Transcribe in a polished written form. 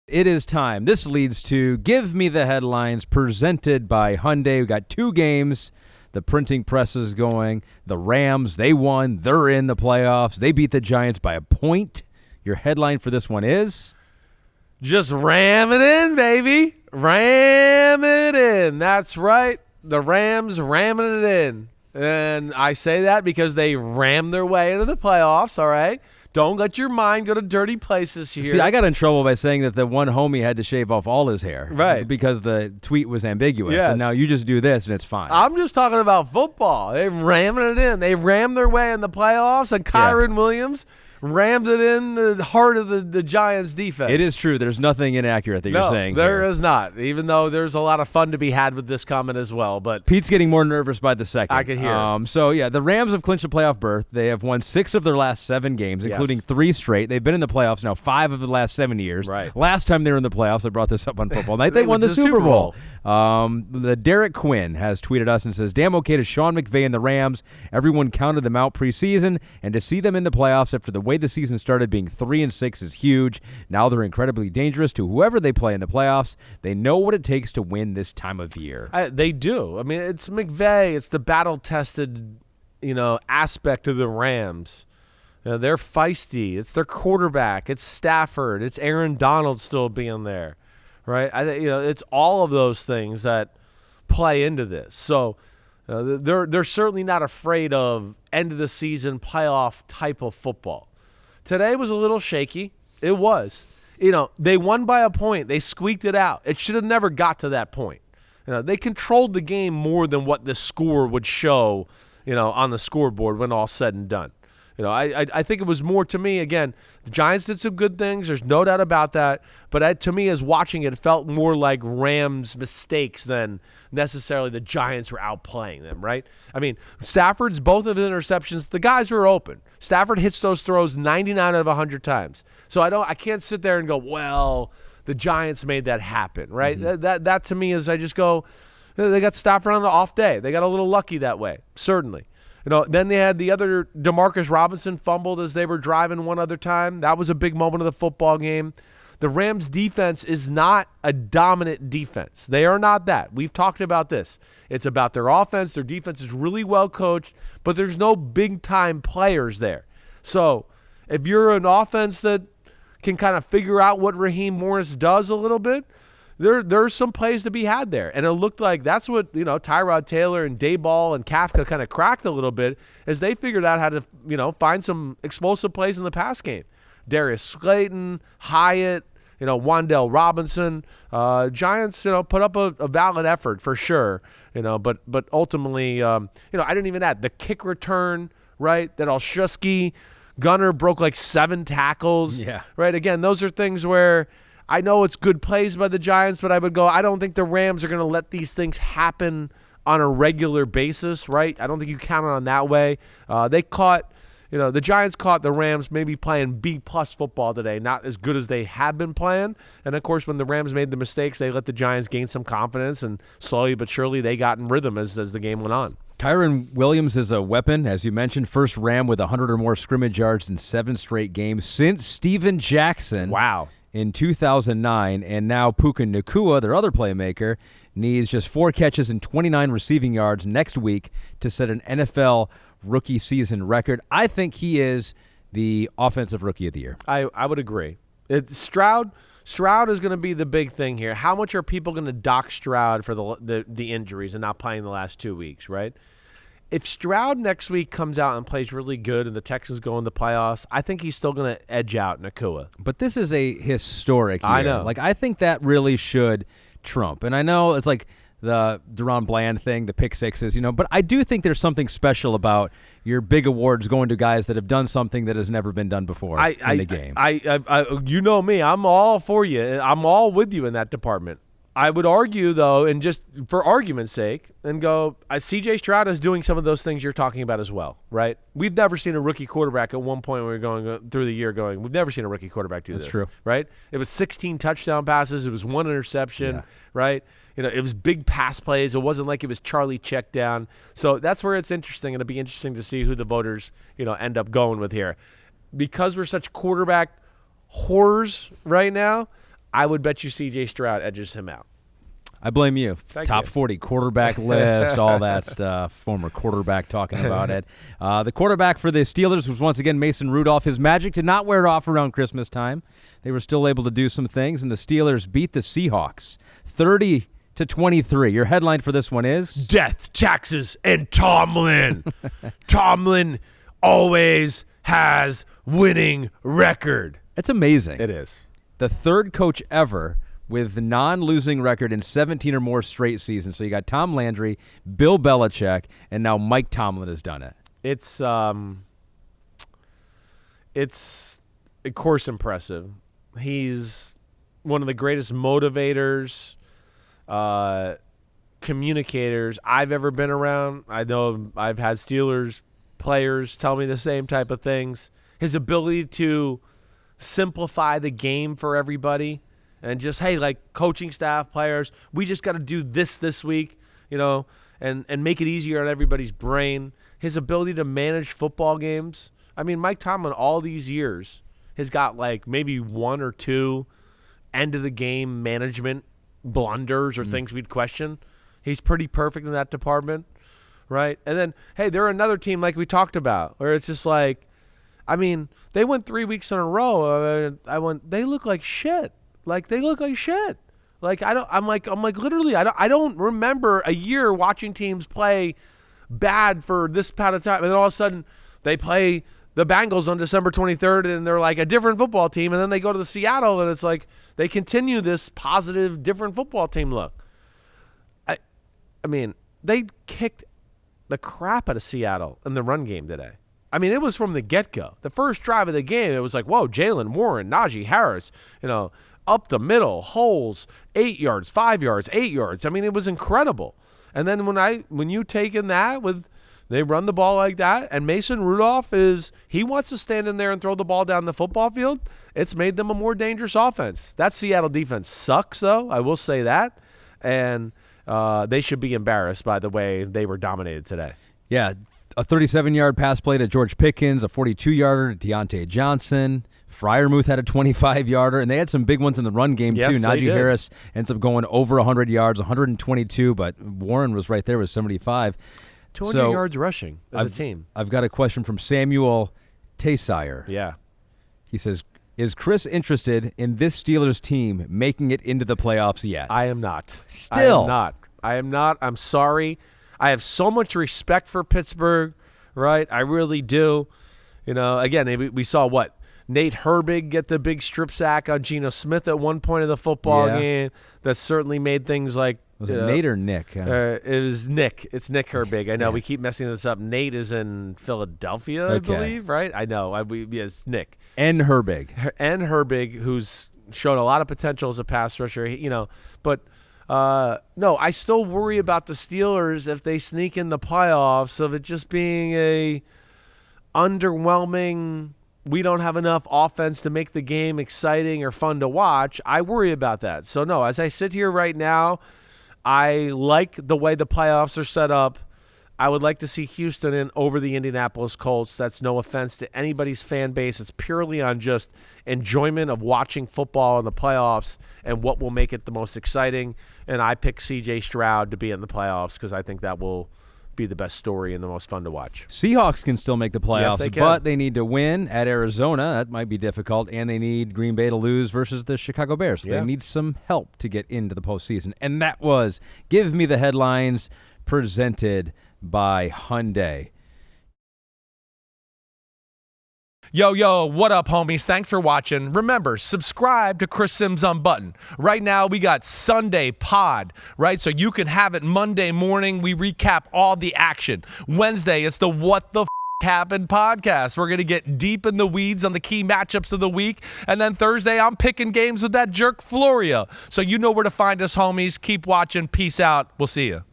it is time. This leads to Give Me the Headlines, presented by Hyundai. We got 2 games. The printing press is going. The Rams, they won. They're in the playoffs. They beat the Giants by a point. Your headline for this one is? Just ram it in, baby. Ram it in. That's right. The Rams ramming it in. And I say that because they rammed their way into the playoffs, all right? Don't let your mind go to dirty places here. See, I got in trouble by saying that the one homie had to shave off all his hair. Right. Because the tweet was ambiguous. Yes. And now you just do this and it's fine. I'm just talking about football. They're ramming it in. They rammed their way in the playoffs, and Kyren Williams rammed it in the heart of the Giants' defense. It is true. There's nothing inaccurate that you're saying there here. is not, even though there's a lot of fun to be had with this comment as well. But Pete's getting more nervous by the second. I can hear it. So, the Rams have clinched a playoff berth. They have won 6 of their last 7 games, including 3 straight. They've been in the playoffs now 5 of the last 7 years. Right. Last time they were in the playoffs, I brought this up on Football Night, they won the Super Bowl. The Derek Quinn has tweeted us and says, damn okay to Sean McVay and the Rams. Everyone counted them out preseason, and to see them in the playoffs after the way the season started being 3-6 is huge. Now they're incredibly dangerous to whoever they play in the playoffs. They know what it takes to win this time of year. They do. I mean, it's McVay. It's the battle-tested, aspect of the Rams. They're feisty. It's their quarterback. It's Stafford. It's Aaron Donald still being there, right? It's all of those things that play into this. So they're certainly not afraid of end of the season playoff type of football. Today was a little shaky. It was. They won by a point. They squeaked it out. It should have never got to that point. They controlled the game more than what the score would show, on the scoreboard when all said and done. I think it was more, to me, again, the Giants did some good things. There's no doubt about that. But to me, as watching it, it felt more like Rams' mistakes than necessarily the Giants were outplaying them, right? I mean, Stafford's both of his interceptions, the guys were open. Stafford hits those throws 99 out of 100 times. So I can't sit there and go, well, the Giants made that happen, right? Mm-hmm. That to me is, I just go, they got Stafford on an off day. They got a little lucky that way, certainly. Then they had the other Demarcus Robinson fumbled as they were driving one other time. That was a big moment of the football game. The Rams' defense is not a dominant defense. They are not that. We've talked about this. It's about their offense. Their defense is really well coached, but there's no big-time players there. So if you're an offense that can kind of figure out what Raheem Morris does a little bit, there's some plays to be had there. And it looked like that's what, Tyrod Taylor and Dayball and Kafka kind of cracked a little bit as they figured out how to, find some explosive plays in the pass game. Darius Slayton, Hyatt, Wan'Dale Robinson. Giants, put up a valid effort for sure, but ultimately, I didn't even add the kick return, right, that Olszewski, Gunner broke like 7 tackles. Yeah. Right, again, those are things where I know it's good plays by the Giants, but I would go, I don't think the Rams are going to let these things happen on a regular basis, right? I don't think you count on that way. They caught, the Giants caught the Rams maybe playing B-plus football today, not as good as they have been playing. And, of course, when the Rams made the mistakes, they let the Giants gain some confidence, and slowly but surely they got in rhythm as the game went on. Kyren Williams is a weapon, as you mentioned. First Ram with 100 or more scrimmage yards in 7 straight games since Steven Jackson. Wow. In 2009, and now Puka Nacua, their other playmaker, needs just 4 catches and 29 receiving yards next week to set an NFL rookie season record. I think he is the offensive rookie of the year. I would agree. Stroud is going to be the big thing here. How much are people going to dock Stroud for the injuries and not playing the last 2 weeks, right? If Stroud next week comes out and plays really good and the Texans go in the playoffs, I think he's still going to edge out Nacua. But this is a historic year. I know. I think that really should trump. And I know it's like the Deron Bland thing, the pick sixes, but I do think there's something special about your big awards going to guys that have done something that has never been done before in the game. You know me. I'm all for you. I'm all with you in that department. I would argue, though, and just for argument's sake, and go, C.J. Stroud is doing some of those things you're talking about as well, right? We've never seen a rookie quarterback at one point when we were going through the year we've never seen a rookie quarterback do this. That's true. Right? It was 16 touchdown passes. It was 1 interception, right? It was big pass plays. It wasn't like it was Charlie check down. So that's where it's interesting. It'll be interesting to see who the voters, end up going with here. Because we're such quarterback whores right now, I would bet you C.J. Stroud edges him out. I blame you. Top you. 40 quarterback list, all that stuff. Former quarterback talking about it. The quarterback for the Steelers was once again Mason Rudolph. His magic did not wear off around Christmas time. They were still able to do some things, and the Steelers beat the Seahawks 30-23. Your headline for this one is? Death, taxes, and Tomlin. Tomlin always has winning record. It's amazing. It is. The third coach ever with the non-losing record in 17 or more straight seasons. So you got Tom Landry, Bill Belichick, and now Mike Tomlin has done it. It's of course impressive. He's one of the greatest motivators, communicators I've ever been around. I know I've had Steelers players tell me the same type of things. His ability to simplify the game for everybody. And just, hey, like coaching staff, players, we just got to do this week, and make it easier on everybody's brain. His ability to manage football games. I mean, Mike Tomlin all these years has got like maybe one or two end-of-the-game management blunders or things we'd question. He's pretty perfect in that department, right? And then, hey, they're another team like we talked about where it's just like, I mean, they went 3 weeks in a row. They look like shit. They look like shit. I'm literally, I don't remember a year watching teams play bad for this amount of time. And then all of a sudden they play the Bengals on December 23rd and they're like a different football team. And then they go to the Seattle and it's like they continue this positive, different football team look. I mean, they kicked the crap out of Seattle in the run game today. I mean, it was from the get-go. The first drive of the game, it was like, whoa, Jalen Warren, Najee Harris, up the middle, holes, 8 yards, 5 yards, 8 yards. I mean, it was incredible. And then when you take in that they run the ball like that, and Mason Rudolph he wants to stand in there and throw the ball down the football field, it's made them a more dangerous offense. That Seattle defense sucks, though. I will say that. And they should be embarrassed by the way they were dominated today. Yeah, a 37-yard pass play to George Pickens, a 42-yarder to Deontay Johnson. Freiermuth had a 25-yarder, and they had some big ones in the run game, too. Najee Harris ends up going over 100 yards, 122, but Warren was right there with 75. 200 yards rushing as a team. I've got a question from Samuel Taysire. Yeah. He says, is Chris interested in this Steelers team making it into the playoffs yet? I am not. Still? I am not. I'm sorry. I have so much respect for Pittsburgh, right? I really do. Again, we saw what? Nate Herbig get the big strip sack on Geno Smith at one point of the football game. That certainly made things like Was it Nate or Nick? It was Nick. It's Nick Herbig. I know we keep messing this up. Nate is in Philadelphia, I believe, right? I know. It's Nick. And Herbig. And Herbig, who's shown a lot of potential as a pass rusher, But, no, I still worry about the Steelers if they sneak in the playoffs of it just being a underwhelming, we don't have enough offense to make the game exciting or fun to watch. I worry about that. So, no, as I sit here right now, I like the way the playoffs are set up. I would like to see Houston in over the Indianapolis Colts. That's no offense to anybody's fan base. It's purely on just enjoyment of watching football in the playoffs and what will make it the most exciting. And I pick C.J. Stroud to be in the playoffs because I think that will be the best story and the most fun to watch. Seahawks can still make the playoffs, Yes, they can. but they need to win at Arizona. That might be difficult, and they need Green Bay to lose versus the Chicago Bears. So they need some help to get into the postseason. And that was Give Me the Headlines, presented by Hyundai. Yo, what up, homies? Thanks for watching. Remember, subscribe to Chris Simms Unbuttoned. Right now, we got Sunday Pod, right? So you can have it Monday morning. We recap all the action. Wednesday, it's the What the Happened podcast. We're going to get deep in the weeds on the key matchups of the week. And then Thursday, I'm picking games with that jerk Florio. So you know where to find us, homies. Keep watching. Peace out. We'll see you.